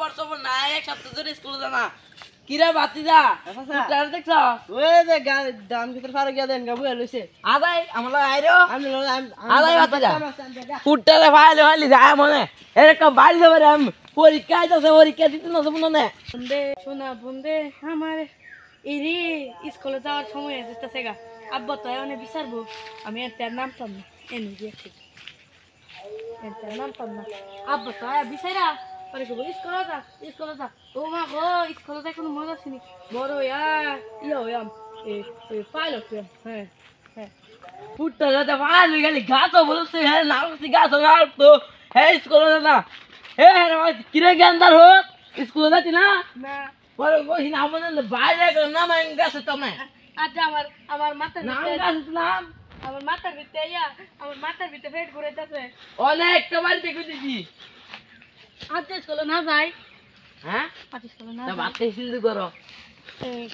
খবর সবর নাই এক সপ্তাহ ধরে স্কুলে জানা কিরা বাতিদা ফুটার দেখছ ওই যে দাম ভিতর ফারে গিয়া দেন গাবু লইছে আদাই আমরা আইরো আমি আদাই বাতিদা ফুটারে ফাইলে ফাইলে যায় মনে এরকম বাড়ি যাবে রে পরীক্ষা আইতাছে পরীক্ষা দিতে না যাব না বন্ধে শোনা বন্ধে আমার এরি স্কুলে যাওয়ার সময় আসতেছে গা আব্বা তো অনেক বিচারবো আমি এর নামতাম না এনে দিয়েছি এর নামতাম না আব্বা তো বিচারা পরে স্কুলে যা ও মা গো স্কুলে যা কোনো মজা আসেনি বড় ইয়া হইয়াম পাইলট হ্যাঁ হ্যাঁ ফুটারে তো ফাইলে গেলি গাছ বলছে হ্যাঁ নামছি গাছ না তো হ্যাঁ স্কুলে না হে রে কিরে গেন্দার হোক স্কুলে যাতি না না পরে কই না মনে বাইরে নাম গাছ তো না আচ্ছা আমার মাথার নাম গাছ নাম আমার মাথার ভিতরে পেট ঘুরে যাচ্ছে অনেক তোমার দেখে দিছি আজ স্কুলে না যাই হ্যাঁ আজ স্কুলে না তা যাই বাতে সিল করো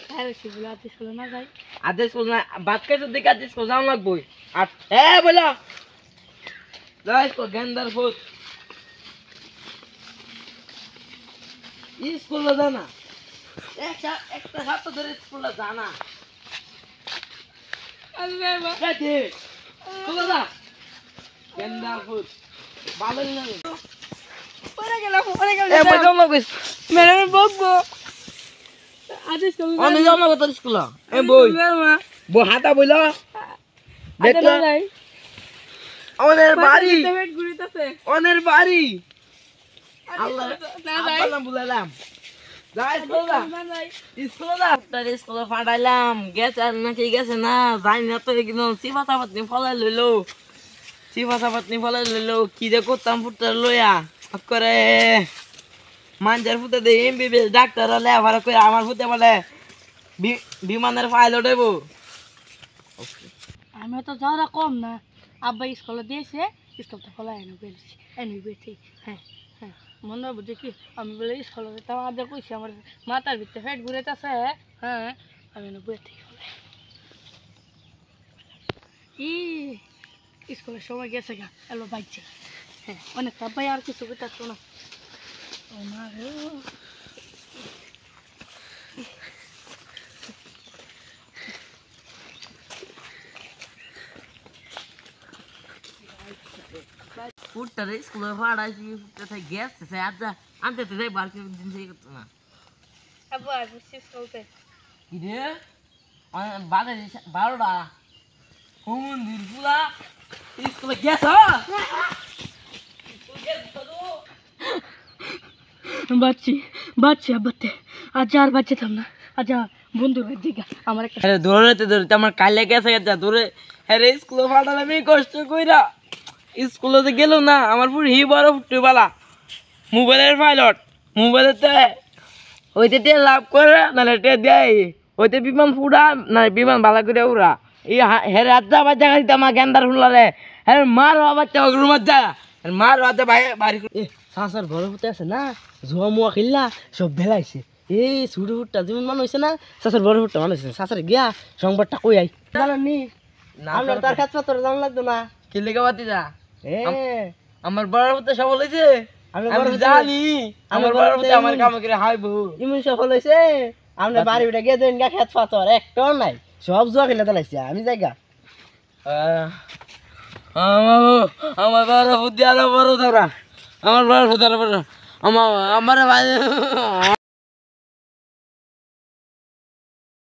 খাইছি বলে আজ স্কুলে না যাই আদেশ কোন বাত কে যদি কাজ কো যাও লাগবো আর এ বলো গাইস কো গেন্দার ফুট স্কুলে জানা একটা হাত ধরে স্কুলে জানা আরে বাবা কাটে স্কুলে যা গেন্দার ফুট ভালো না পরে গেলাম এ বইদাও না কইস ম্যাডাম বকবো আজ স্কুলে অন্য যাও না তোর স্কুলে এ বই বো হাতা বইলো দেখলা যাই অনের বাড়ি পেট ঘুরিতেছে অনের বাড়ি আল্লাহ না যাই আল্লাহ বুলালাম যাই স্কুলে যা না যাই স্কুলে যা তার স্কুলে ফাটাইলাম গেছে আর নাকি গেছে না জানি না তো একদম সিফা সাপাতনি ফলাই লইলো সিফা সাপাতনি ফলাই লইলো কি যে করতাম ফুটার লইয়া করে মাঞ্জার ফুটে দে এমবিবিএস ডাক্তার হলে আবার করে আমার ফুটে বলে বিমানের পাইলট হইব আমি তো যাওয়া কম না আব্বা স্কুলে দিয়েছে স্কুল তো খোলা এনে বেরিয়েছি এনে বেঠি হ্যাঁ হ্যাঁ মনে বুঝি কি আমি বলে স্কুলে যেতাম আজ কইছি আমার মাথার ভিতরে পেট ঘুরেতেছে হ্যাঁ আমি এনে বেঠি স্কুলের সময় গেছে গা এলো বাইছে হ্যাঁ অনেক আব্বাই আর কিছু করতে না ও মা রে ফুটটারে স্কুলে ফাটাইছি ফুটটা গেছে আজ আনতে তো যাই বার দিন সেই করতো না আব্বা বুঝছি স্কুলতে কি রে বাজে 12টা মন্দির পুরা স্কুলে গেছ বাচ্চি আব্বাতে আজ আর বাচ্চাতাম না আজ বন্ধুর দিকে আমার একটা আরে দৌড়াতে দৌড়াতে আমার কালে গেছে গেছে দৌড়ে আরে স্কুলে ফাটালে আমি কষ্ট কইরা স্কুলে গেল না আমার পুরো হি বড় ফুটবালা মোবাইলের পাইলট মোবাইলেতে ওইতে লাভ করে নাহলে টে দেয় ওইতে বিমান ফুড়া না বিমান বালা করে উড়া এই হের রাজা বাচ্চা খাইতে আমার গেন্দার ফুলারে হ্যাঁ মার বাচ্চা রুমার যা মার রাজা বাড়ি এ সাসার বড় ফুটে আছে না জুয়া মুয়া খেললা সব ভেলাইছে এই ছোট ফুটটা যেমন মানুষ হয়েছে না সাসার বড় ফুটটা মানুষ হয়েছে সাসার গিয়া সংবাদটা কই আই জানি না আমরা তার কাছে তোর জান লাগতো না কি লেগে বাতি যা এ আমার বড় ফুটে সফল হয়েছে আমি আমি জানি আমার বড় ফুটে আমার কাম করে হাইবো ইমন সফল হয়েছে আমরা বাড়ি উঠে গিয়ে দেন গা খেত পাথর একটাও নাই সব জুয়া খেলে দিলাইছে আমি জায়গা আমার বড় ফুটে আরো বড় ধরা আমার বড় ফুটে আরো বড় আমার ভাই